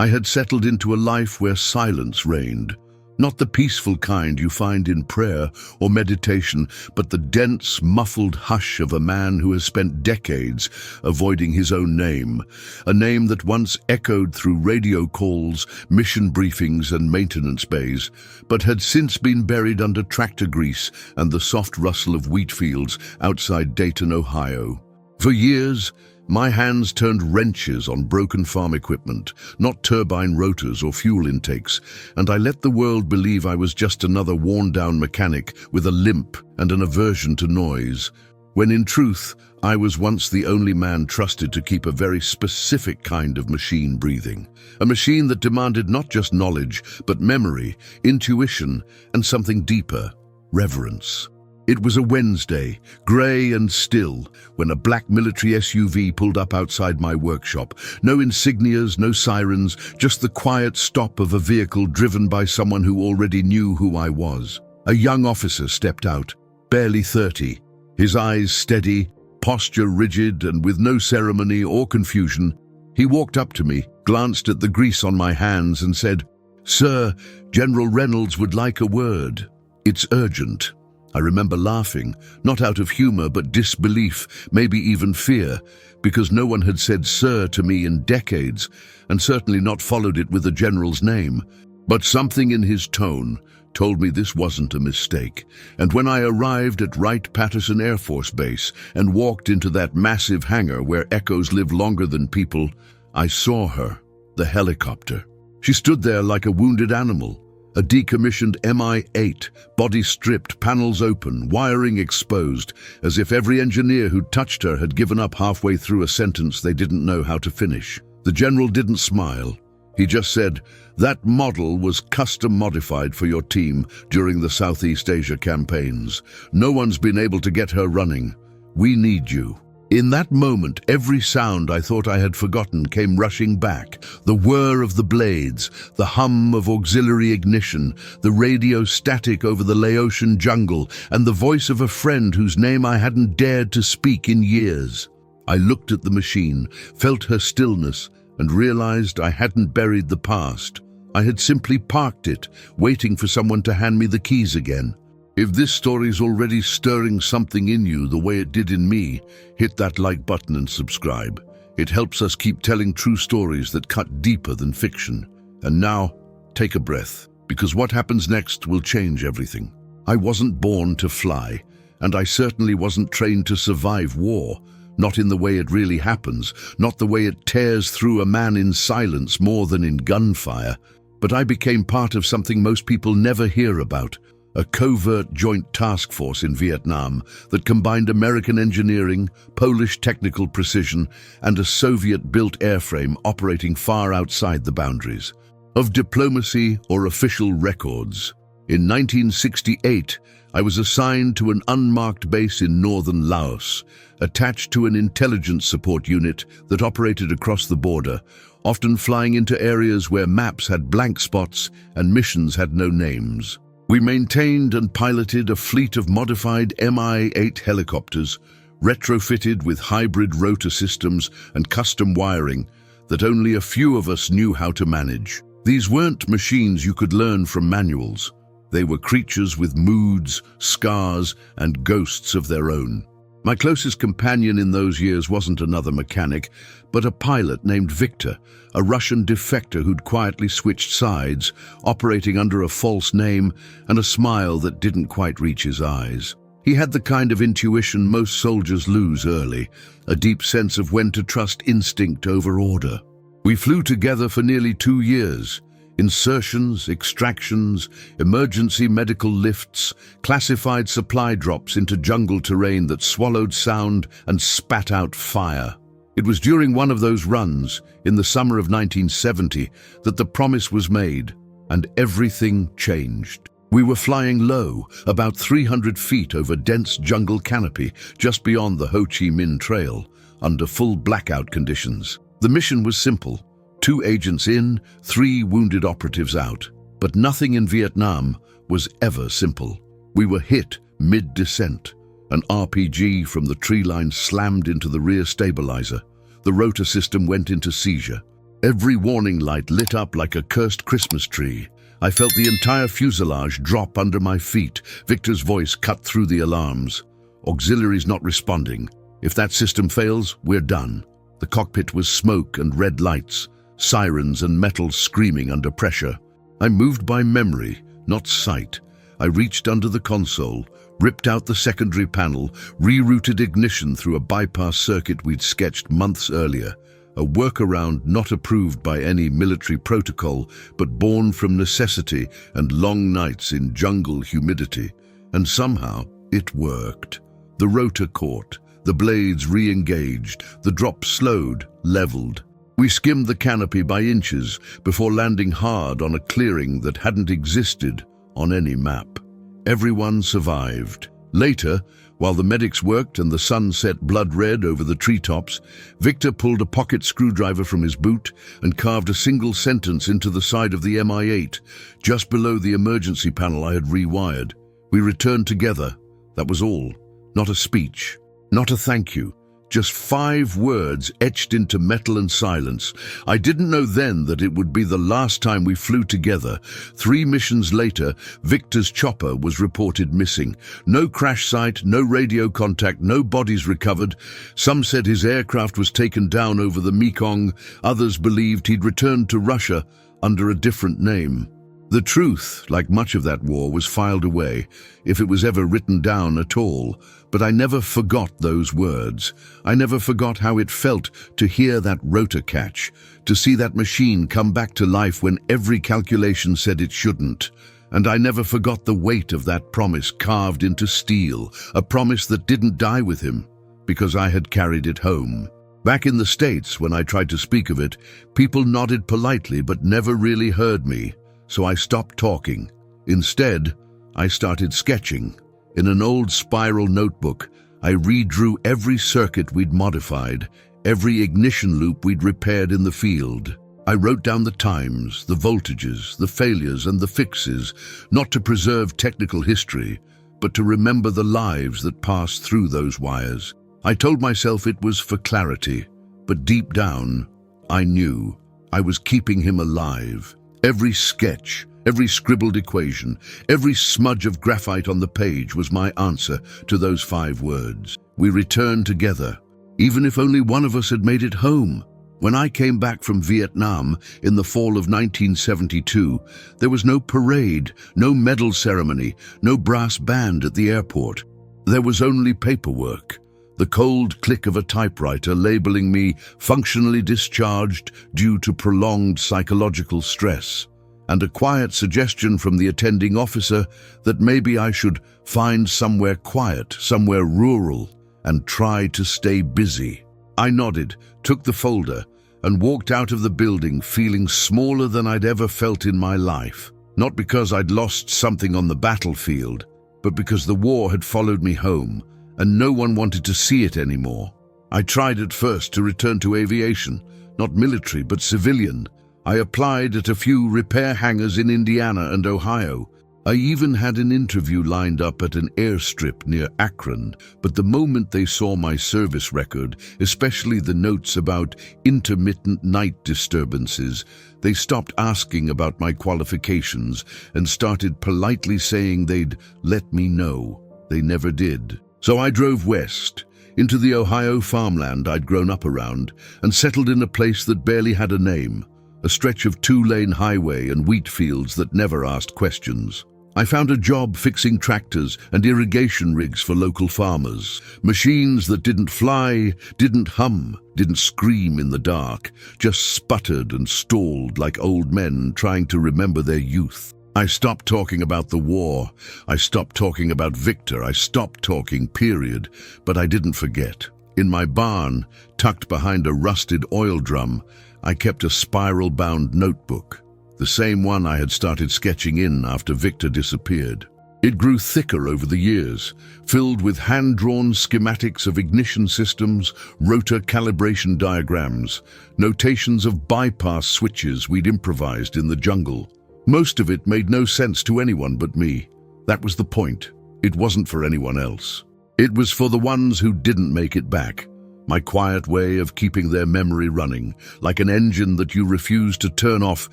I had settled into a life where silence reigned. Not the peaceful kind you find in prayer or meditation, but the dense, muffled hush of a man who has spent decades avoiding his own name, a name that once echoed through radio calls, mission briefings and maintenance bays, but had since been buried under tractor grease and the soft rustle of wheat fields outside Dayton, Ohio. For years, my hands turned wrenches on broken farm equipment, not turbine rotors or fuel intakes, and I let the world believe I was just another worn-down mechanic with a limp and an aversion to noise, when in truth, I was once the only man trusted to keep a very specific kind of machine breathing. A machine that demanded not just knowledge, but memory, intuition, and something deeper, reverence. It was a Wednesday, grey and still, when a black military SUV pulled up outside my workshop. No insignias, no sirens, just the quiet stop of a vehicle driven by someone who already knew who I was. A young officer stepped out, barely 30, his eyes steady, posture rigid, and with no ceremony or confusion. He walked up to me, glanced at the grease on my hands and said, "Sir, General Reynolds would like a word. It's urgent." I remember laughing, not out of humor but disbelief, maybe even fear, because no one had said sir to me in decades, and certainly not followed it with a general's name. But something in his tone told me this wasn't a mistake, and when I arrived at Wright-Patterson Air Force Base and walked into that massive hangar where echoes live longer than people, I saw her, the helicopter. She stood there like a wounded animal. A decommissioned Mi-8, body stripped, panels open, wiring exposed, as if every engineer who touched her had given up halfway through a sentence they didn't know how to finish. The general didn't smile. He just said, "That model was custom modified for your team during the Southeast Asia campaigns. No one's been able to get her running. We need you." In that moment, every sound I thought I had forgotten came rushing back. The whir of the blades, the hum of auxiliary ignition, the radio static over the Laotian jungle, and the voice of a friend whose name I hadn't dared to speak in years. I looked at the machine, felt her stillness, and realized I hadn't buried the past. I had simply parked it, waiting for someone to hand me the keys again. If this story's already stirring something in you the way it did in me, hit that like button and subscribe. It helps us keep telling true stories that cut deeper than fiction. And now, take a breath, because what happens next will change everything. I wasn't born to fly, and I certainly wasn't trained to survive war. Not in the way it really happens, not the way it tears through a man in silence more than in gunfire. But I became part of something most people never hear about. A covert joint task force in Vietnam that combined American engineering, Polish technical precision, and a Soviet-built airframe operating far outside the boundaries of diplomacy or official records. In 1968, I was assigned to an unmarked base in northern Laos, attached to an intelligence support unit that operated across the border, often flying into areas where maps had blank spots and missions had no names. We maintained and piloted a fleet of modified Mi-8 helicopters, retrofitted with hybrid rotor systems and custom wiring that only a few of us knew how to manage. These weren't machines you could learn from manuals. They were creatures with moods, scars, and ghosts of their own. My closest companion in those years wasn't another mechanic, but a pilot named Victor, a Russian defector who'd quietly switched sides, operating under a false name and a smile that didn't quite reach his eyes. He had the kind of intuition most soldiers lose early, a deep sense of when to trust instinct over order. We flew together for nearly 2 years. Insertions, extractions, emergency medical lifts, classified supply drops into jungle terrain that swallowed sound and spat out fire. It was during one of those runs, in the summer of 1970, that the promise was made, and everything changed. We were flying low, about 300 feet over dense jungle canopy, just beyond the Ho Chi Minh Trail, under full blackout conditions. The mission was simple. 2 agents in, 3 wounded operatives out. But nothing in Vietnam was ever simple. We were hit mid-descent. An RPG from the tree line slammed into the rear stabilizer. The rotor system went into seizure. Every warning light lit up like a cursed Christmas tree. I felt the entire fuselage drop under my feet. Victor's voice cut through the alarms. Auxiliaries not responding. If that system fails, we're done. The cockpit was smoke and red lights, sirens and metal screaming under pressure. I moved by memory, not sight. I reached under the console, ripped out the secondary panel, rerouted ignition through a bypass circuit we'd sketched months earlier. A workaround not approved by any military protocol, but born from necessity and long nights in jungle humidity. And somehow, it worked. The rotor caught, the blades re-engaged, the drop slowed, leveled. We skimmed the canopy by inches before landing hard on a clearing that hadn't existed on any map. Everyone survived. Later, while the medics worked and the sun set blood red over the treetops, Victor pulled a pocket screwdriver from his boot and carved a single sentence into the side of the Mi-8, just below the emergency panel I had rewired. We returned together. That was all. Not a speech. Not a thank you. Just 5 words etched into metal and silence. I didn't know then that it would be the last time we flew together. 3 missions later, Victor's chopper was reported missing. No crash site, no radio contact, no bodies recovered. Some said his aircraft was taken down over the Mekong. Others believed he'd returned to Russia under a different name. The truth, like much of that war, was filed away, if it was ever written down at all. But I never forgot those words. I never forgot how it felt to hear that rotor catch, to see that machine come back to life when every calculation said it shouldn't. And I never forgot the weight of that promise carved into steel, a promise that didn't die with him, because I had carried it home. Back in the States, when I tried to speak of it, people nodded politely but never really heard me. So I stopped talking. Instead, I started sketching. In an old spiral notebook, I redrew every circuit we'd modified, every ignition loop we'd repaired in the field. I wrote down the times, the voltages, the failures, and the fixes, not to preserve technical history, but to remember the lives that passed through those wires. I told myself it was for clarity, but deep down, I knew I was keeping him alive. Every sketch, every scribbled equation, every smudge of graphite on the page was my answer to those 5 words. We returned together, even if only one of us had made it home. When I came back from Vietnam in the fall of 1972, there was no parade, no medal ceremony, no brass band at the airport. There was only paperwork. The cold click of a typewriter labeling me functionally discharged due to prolonged psychological stress, and a quiet suggestion from the attending officer that maybe I should find somewhere quiet, somewhere rural, and try to stay busy. I nodded, took the folder, and walked out of the building feeling smaller than I'd ever felt in my life. Not because I'd lost something on the battlefield, but because the war had followed me home, and no one wanted to see it anymore. I tried at first to return to aviation, not military but civilian. I applied at a few repair hangars in Indiana and Ohio. I even had an interview lined up at an airstrip near Akron, but the moment they saw my service record, especially the notes about intermittent night disturbances, they stopped asking about my qualifications and started politely saying they'd let me know. They never did. So I drove west, into the Ohio farmland I'd grown up around, and settled in a place that barely had a name, a stretch of 2-lane highway and wheat fields that never asked questions. I found a job fixing tractors and irrigation rigs for local farmers, machines that didn't fly, didn't hum, didn't scream in the dark, just sputtered and stalled like old men trying to remember their youth. I stopped talking about the war. I stopped talking about Victor. I stopped talking, period. But I didn't forget. In my barn, tucked behind a rusted oil drum, I kept a spiral-bound notebook, the same one I had started sketching in after Victor disappeared. It grew thicker over the years, filled with hand-drawn schematics of ignition systems, rotor calibration diagrams, notations of bypass switches we'd improvised in the jungle. Most of it made no sense to anyone but me. That was the point. It wasn't for anyone else. It was for the ones who didn't make it back. my quiet way of keeping their memory running, like an engine that you refuse to turn off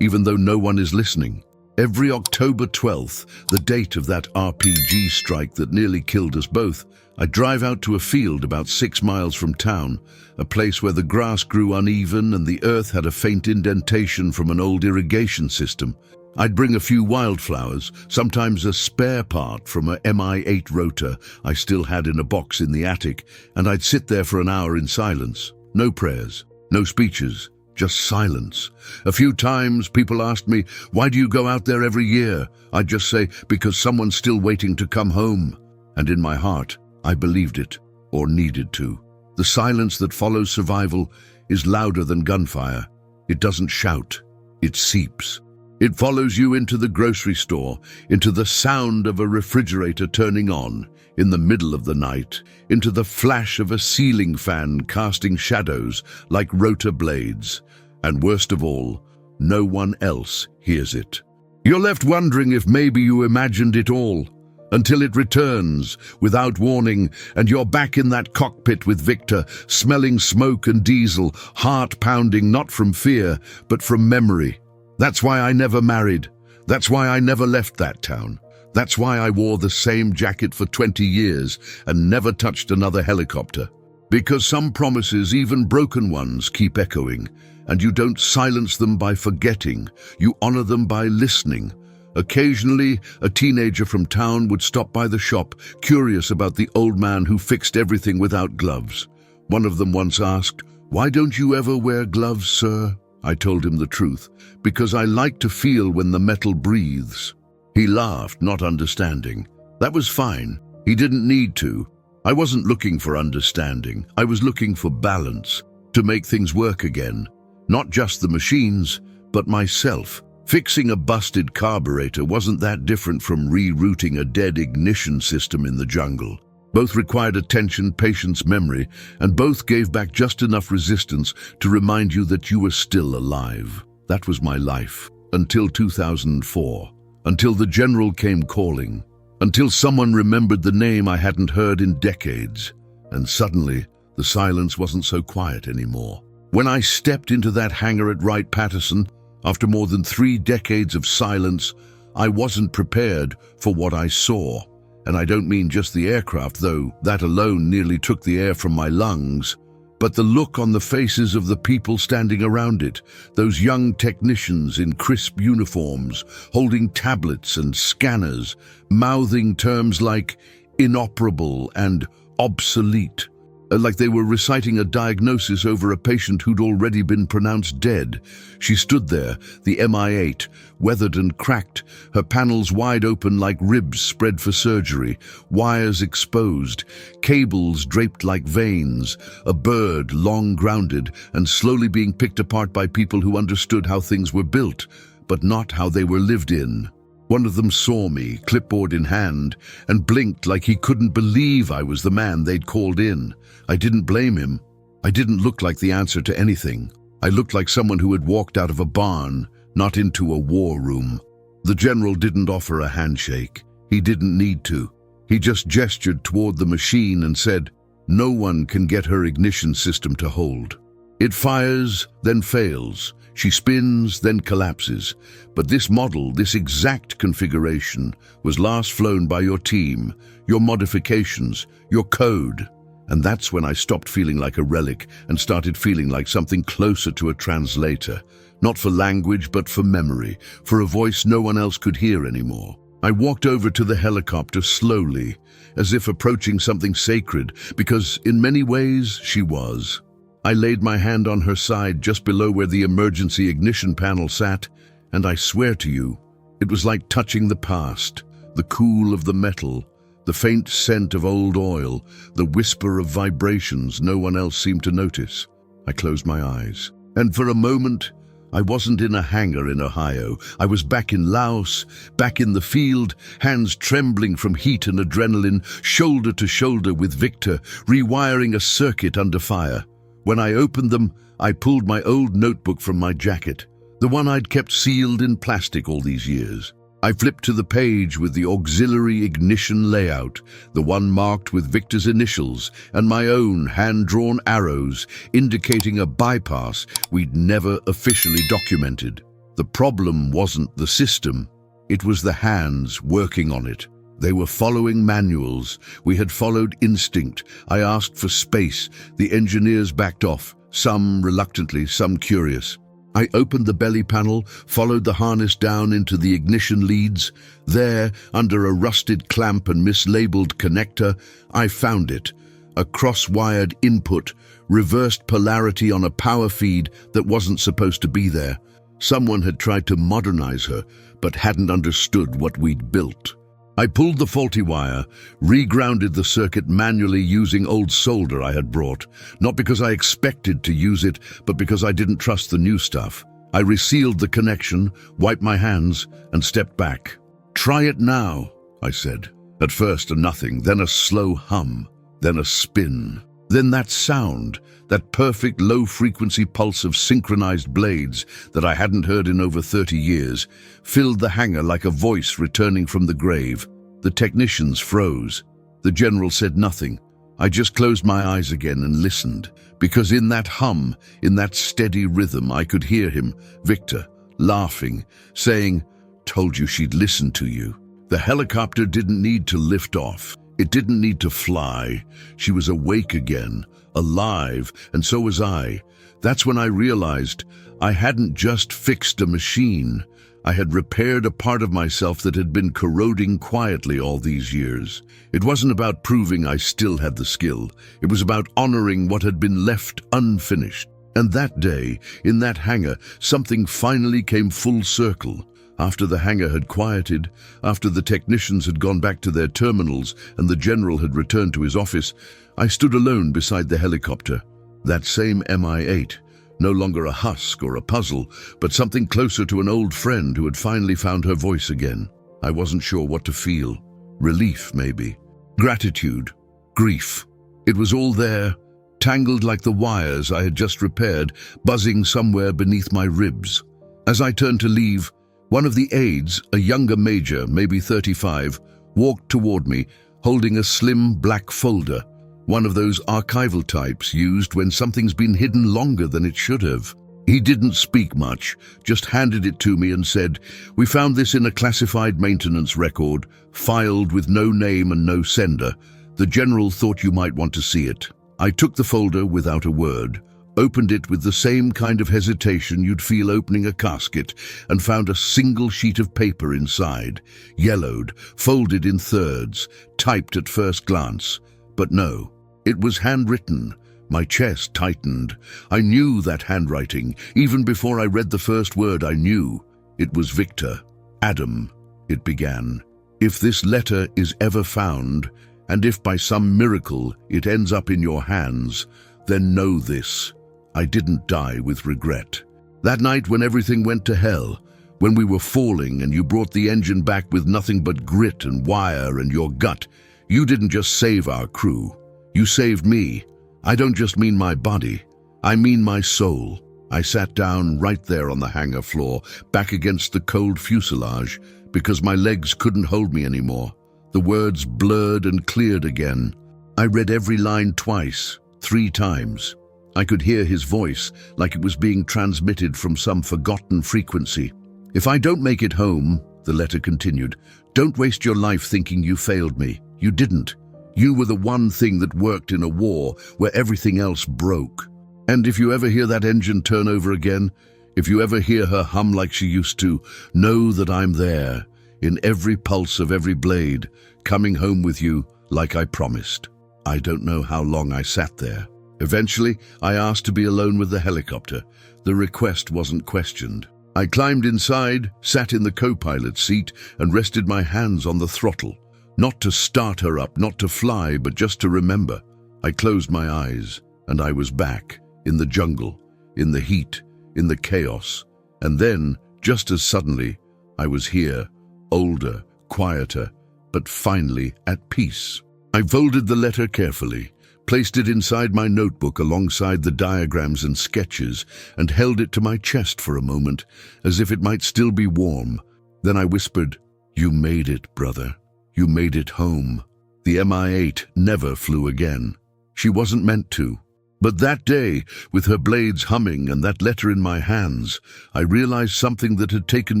even though no one is listening. Every October 12th, the date of that RPG strike that nearly killed us both, I'd drive out to a field about 6 miles from town, a place where the grass grew uneven and the earth had a faint indentation from an old irrigation system. I'd bring a few wildflowers, sometimes a spare part from a Mi-8 rotor I still had in a box in the attic, and I'd sit there for an hour in silence. No prayers, no speeches, just silence. A few times people asked me, "Why do you go out there every year?" I'd just say, "Because someone's still waiting to come home." And in my heart, I believed it, or needed to. The silence that follows survival is louder than gunfire. It doesn't shout, it seeps. It follows you into the grocery store, into the sound of a refrigerator turning on in the middle of the night, into the flash of a ceiling fan casting shadows like rotor blades. And worst of all, no one else hears it. You're left wondering if maybe you imagined it all, until it returns without warning and you're back in that cockpit with Victor, smelling smoke and diesel, heart pounding not from fear, but from memory. That's why I never married. That's why I never left that town. That's why I wore the same jacket for 20 years and never touched another helicopter. Because some promises, even broken ones, keep echoing, and you don't silence them by forgetting. You honor them by listening. Occasionally, a teenager from town would stop by the shop, curious about the old man who fixed everything without gloves. One of them once asked, "Why don't you ever wear gloves, sir?" I told him the truth, "Because I like to feel when the metal breathes." He laughed, not understanding. That was fine. He didn't need to. I wasn't looking for understanding. I was looking for balance, to make things work again. Not just the machines, but myself. Fixing a busted carburetor wasn't that different from rerouting a dead ignition system in the jungle. Both required attention, patience, memory, and both gave back just enough resistance to remind you that you were still alive. That was my life, until 2004, until the general came calling, until someone remembered the name I hadn't heard in decades, and suddenly the silence wasn't so quiet anymore. When I stepped into that hangar at Wright-Patterson, after more than 3 decades of silence, I wasn't prepared for what I saw. And I don't mean just the aircraft, though that alone nearly took the air from my lungs, but the look on the faces of the people standing around it, those young technicians in crisp uniforms, holding tablets and scanners, mouthing terms like inoperable and obsolete, like they were reciting a diagnosis over a patient who'd already been pronounced dead. She stood there, the Mi-8, weathered and cracked, her panels wide open like ribs spread for surgery, wires exposed, cables draped like veins, a bird long grounded and slowly being picked apart by people who understood how things were built, but not how they were lived in. One of them saw me, clipboard in hand, and blinked like he couldn't believe I was the man they'd called in. I didn't blame him. I didn't look like the answer to anything. I looked like someone who had walked out of a barn, not into a war room. The general didn't offer a handshake. He didn't need to. He just gestured toward the machine and said, "No one can get her ignition system to hold. It fires, then fails. She spins, then collapses. But this model, this exact configuration, was last flown by your team, your modifications, your code." And that's when I stopped feeling like a relic and started feeling like something closer to a translator. Not for language, but for memory, for a voice no one else could hear anymore. I walked over to the helicopter slowly, as if approaching something sacred, because in many ways she was. I laid my hand on her side just below where the emergency ignition panel sat, and I swear to you, it was like touching the past, the cool of the metal, the faint scent of old oil, the whisper of vibrations no one else seemed to notice. I closed my eyes, and for a moment, I wasn't in a hangar in Ohio. I was back in Laos, back in the field, hands trembling from heat and adrenaline, shoulder to shoulder with Victor, rewiring a circuit under fire. When I opened them, I pulled my old notebook from my jacket, the one I'd kept sealed in plastic all these years. I flipped to the page with the auxiliary ignition layout, the one marked with Victor's initials and my own hand-drawn arrows indicating a bypass we'd never officially documented. The problem wasn't the system, it was the hands working on it. They were following manuals. We had followed instinct. I asked for space. The engineers backed off, some reluctantly, some curious. I opened the belly panel, followed the harness down into the ignition leads. There, under a rusted clamp and mislabeled connector, I found it. A cross-wired input, reversed polarity on a power feed that wasn't supposed to be there. Someone had tried to modernize her, but hadn't understood what we'd built. I pulled the faulty wire, regrounded the circuit manually using old solder I had brought, not because I expected to use it, but because I didn't trust the new stuff. I resealed the connection, wiped my hands, and stepped back. "Try it now," I said. At first a nothing, then a slow hum, then a spin. Then that sound, that perfect low-frequency pulse of synchronized blades that I hadn't heard in over 30 years, filled the hangar like a voice returning from the grave. The technicians froze. The general said nothing. I just closed my eyes again and listened, because in that hum, in that steady rhythm, I could hear him, Victor, laughing, saying, "Told you she'd listen to you." The helicopter didn't need to lift off. It didn't need to fly. She was awake again, alive, and so was I. That's when I realized I hadn't just fixed a machine. I had repaired a part of myself that had been corroding quietly all these years. It wasn't about proving I still had the skill. It was about honoring what had been left unfinished. And that day, in that hangar, something finally came full circle. After the hangar had quieted, after the technicians had gone back to their terminals and the general had returned to his office, I stood alone beside the helicopter. That same Mi-8, no longer a husk or a puzzle, but something closer to an old friend who had finally found her voice again. I wasn't sure what to feel. Relief, maybe. Gratitude. Grief. It was all there, tangled like the wires I had just repaired, buzzing somewhere beneath my ribs. As I turned to leave, one of the aides, a younger major, maybe 35, walked toward me, holding a slim black folder, one of those archival types used when something's been hidden longer than it should have. He didn't speak much, just handed it to me and said, "We found this in a classified maintenance record, filed with no name and no sender. The general thought you might want to see it." I took the folder without a word, opened it with the same kind of hesitation you'd feel opening a casket, and found a single sheet of paper inside, yellowed, folded in thirds, typed at first glance. But no, it was handwritten. My chest tightened. I knew that handwriting. Even before I read the first word, I knew. It was Victor. "Adam," it began. "If this letter is ever found, and if by some miracle it ends up in your hands, then know this. I didn't die with regret. That night when everything went to hell, when we were falling and you brought the engine back with nothing but grit and wire and your gut, you didn't just save our crew. You saved me. I don't just mean my body. I mean my soul." I sat down right there on the hangar floor, back against the cold fuselage, because my legs couldn't hold me anymore. The words blurred and cleared again. I read every line twice, 3 times. I could hear his voice, like it was being transmitted from some forgotten frequency. "If I don't make it home," the letter continued, "don't waste your life thinking you failed me. You didn't. You were the one thing that worked in a war where everything else broke. And if you ever hear that engine turn over again, if you ever hear her hum like she used to, know that I'm there, in every pulse of every blade, coming home with you like I promised." I don't know how long I sat there. Eventually, I asked to be alone with the helicopter. The request wasn't questioned. I climbed inside, sat in the co-pilot seat, and rested my hands on the throttle. Not to start her up, not to fly, but just to remember. I closed my eyes, and I was back, in the jungle, in the heat, in the chaos. And then, just as suddenly, I was here, older, quieter, but finally at peace. I folded the letter carefully, placed it inside my notebook alongside the diagrams and sketches, and held it to my chest for a moment, as if it might still be warm. Then I whispered, You made it, brother. You made it home. The Mi-8 never flew again. She wasn't meant to. But that day, with her blades humming and that letter in my hands, I realized something that had taken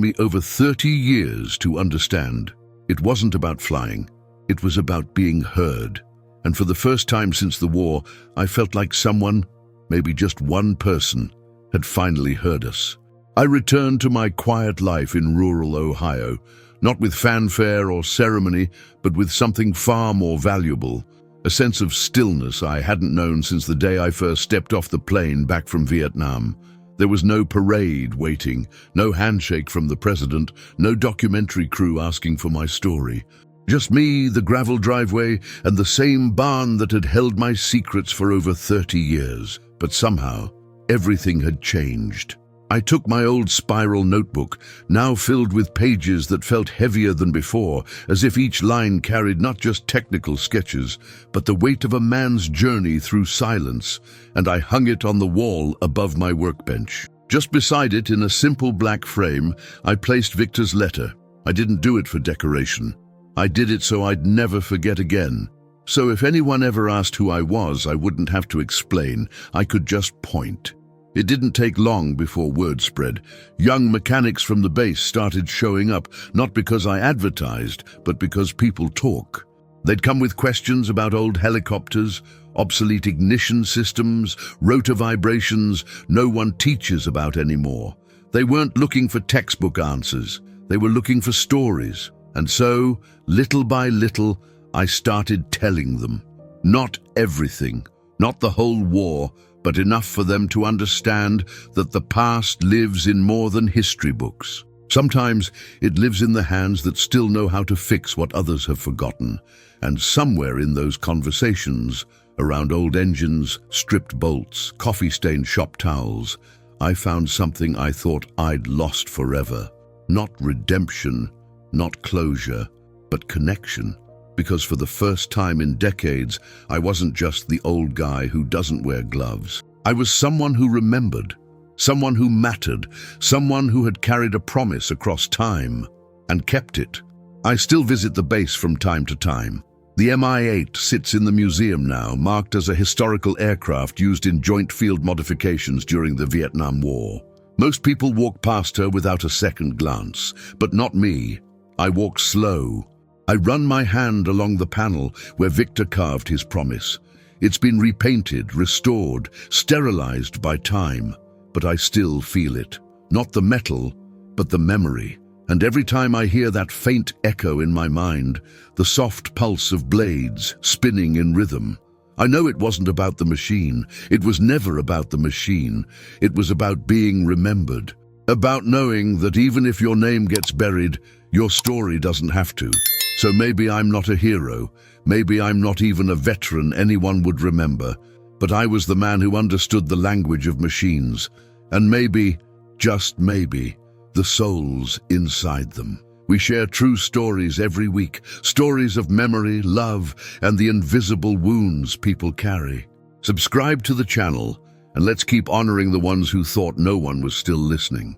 me over 30 years to understand. It wasn't about flying. It was about being heard. And for the first time since the war, I felt like someone, maybe just one person, had finally heard us. I returned to my quiet life in rural Ohio, not with fanfare or ceremony, but with something far more valuable, a sense of stillness I hadn't known since the day I first stepped off the plane back from Vietnam. There was no parade waiting, no handshake from the president, no documentary crew asking for my story. Just me, the gravel driveway, and the same barn that had held my secrets for over 30 years. But somehow, everything had changed. I took my old spiral notebook, now filled with pages that felt heavier than before, as if each line carried not just technical sketches, but the weight of a man's journey through silence, and I hung it on the wall above my workbench. Just beside it, in a simple black frame, I placed Victor's letter. I didn't do it for decoration. I did it so I'd never forget again. So if anyone ever asked who I was, I wouldn't have to explain. I could just point. It didn't take long before word spread. Young mechanics from the base started showing up, not because I advertised, but because people talk. They'd come with questions about old helicopters, obsolete ignition systems, rotor vibrations no one teaches about anymore. They weren't looking for textbook answers. They were looking for stories. And so, little by little, I started telling them. Not everything, not the whole war, but enough for them to understand that the past lives in more than history books. Sometimes it lives in the hands that still know how to fix what others have forgotten. And somewhere in those conversations, around old engines, stripped bolts, coffee-stained shop towels, I found something I thought I'd lost forever. Not redemption, not closure, but connection. Because for the first time in decades, I wasn't just the old guy who doesn't wear gloves. I was someone who remembered, someone who mattered, someone who had carried a promise across time and kept it. I still visit the base from time to time. The Mi-8 sits in the museum now, marked as a historical aircraft used in joint field modifications during the Vietnam War. Most people walk past her without a second glance, but not me. I walk slow. I run my hand along the panel where Victor carved his promise. It's been repainted, restored, sterilized by time, but I still feel it. Not the metal, but the memory. And every time I hear that faint echo in my mind, the soft pulse of blades spinning in rhythm, I know it wasn't about the machine. It was never about the machine. It was about being remembered. About knowing that even if your name gets buried, your story doesn't have to. So maybe I'm not a hero. Maybe I'm not even a veteran anyone would remember. But I was the man who understood the language of machines. And maybe, just maybe, the souls inside them. We share true stories every week. Stories of memory, love, and the invisible wounds people carry. Subscribe to the channel, and let's keep honoring the ones who thought no one was still listening.